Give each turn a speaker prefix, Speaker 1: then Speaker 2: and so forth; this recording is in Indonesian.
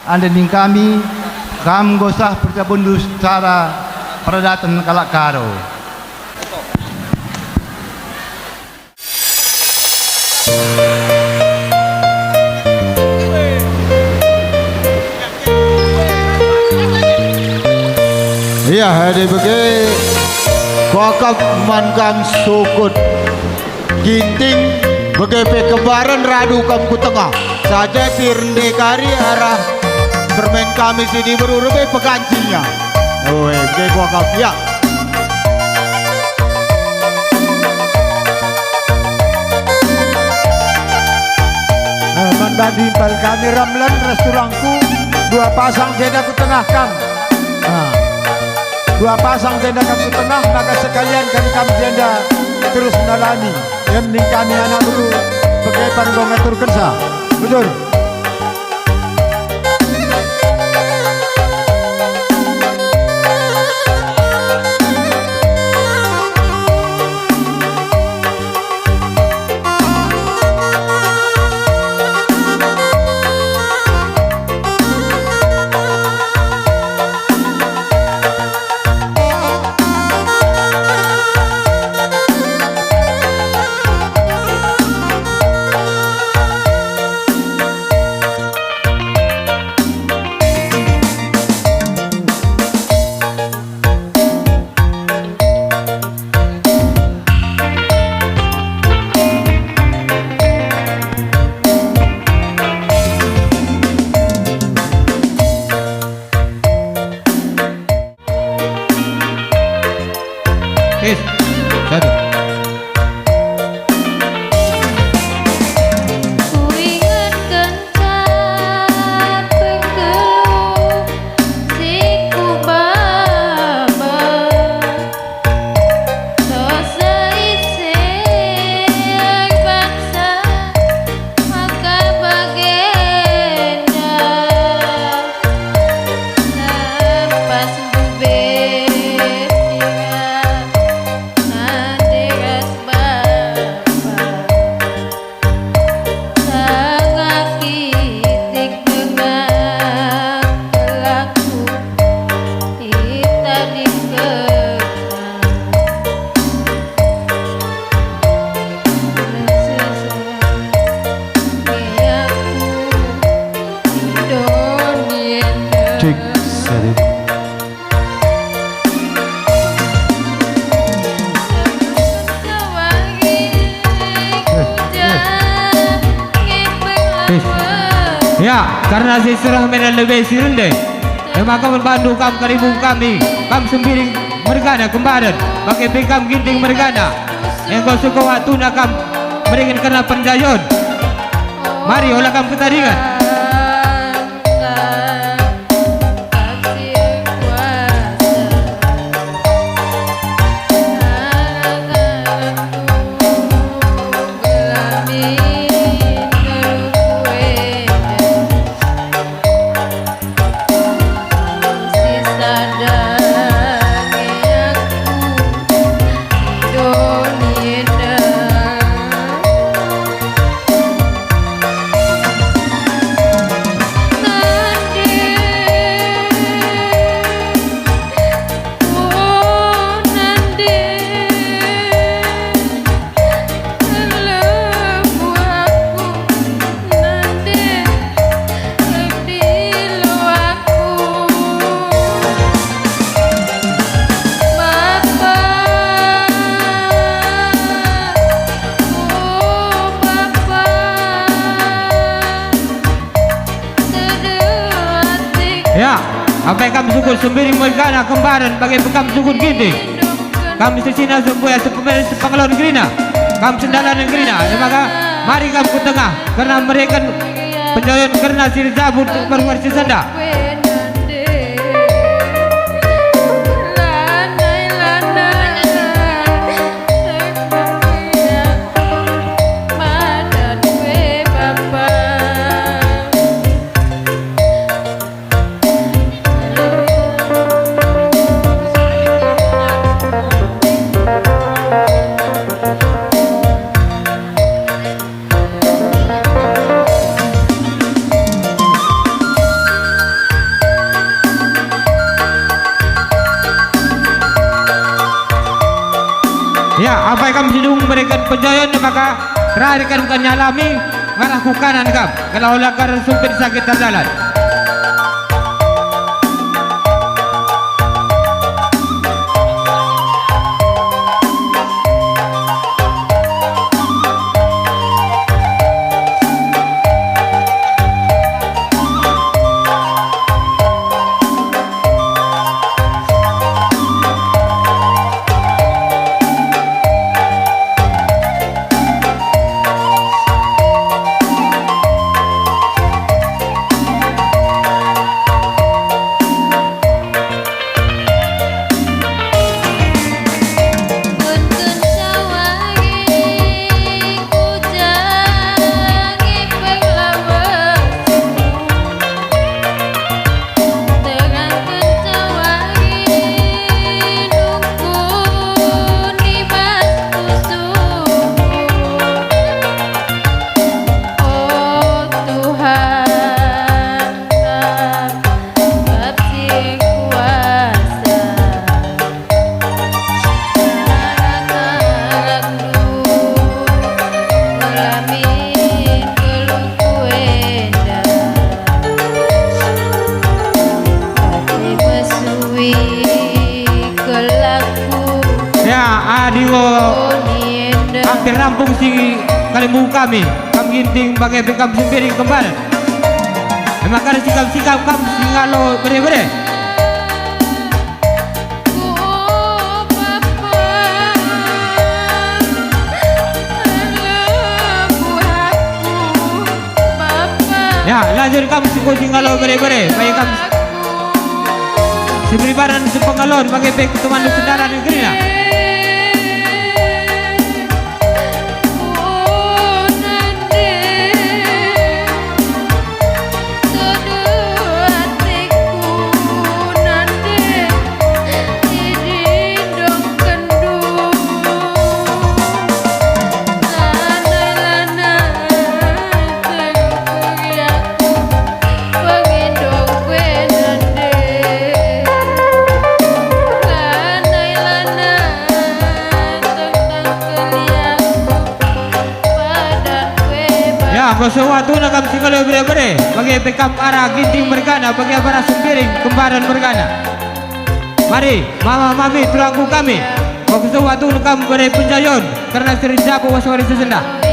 Speaker 1: andening kami kam gosah percabundu secara peradatan kalak karo.
Speaker 2: Iya, hari bagi kokap mankam sukut ginting bagi kembaran radu kam ku tengah saja sirnde kari arah bermain kami sini berurube pegancinya. Oh, bagi kokap ya.
Speaker 3: Mandadi pal kami ramlan restoranku dua pasang jeda ku tengahkan. Dua pasang jenda kami tengah, maka sekalian kami jenda terus menalani. Yang penting kami anak dulu pakai panggung atur kerja. Betul.
Speaker 4: Ya, karena si surah medan lebih sirunde, maka membantu kam karibung kami, kam sembiring mergana kembaran, pakai pekam ginting mergana, yang kau suka waktu nakam meringin kena penjayon. Mari olah kam ketaringan. Ya, apa yang kami sukun sembiring mergana kembaran bagi bekam sukun ginting. Kami sesina sembuya sepemerin sepengelon gerina. Kami sendalan gerina. Maka mari kami ke tengah karena mereka penjayan karena siri zabut berwarsi senda. kam sidung berikan penjayan maka terakhirkan kan nyalami ngarah ku kanan kam kalau lakar sumpit sakit terjalan. Hampir rampung si kalimu kami ginting bagai bekam sempiring kembali. Maka sikap kam singalo bere-bere. Ya, lanjut kam singalo bere-bere. Baik kam seberibaran sepengalon bagai bek teman saudara negeri lah. Sesuatu nakam sikalo bere-bere bagi bekam arah ginting mergana bagi para sempiring kembaran mergana. Mari mama mami tulangku kami. Sesuatu nakam bere penjayon karena sering jago waswari sesendah.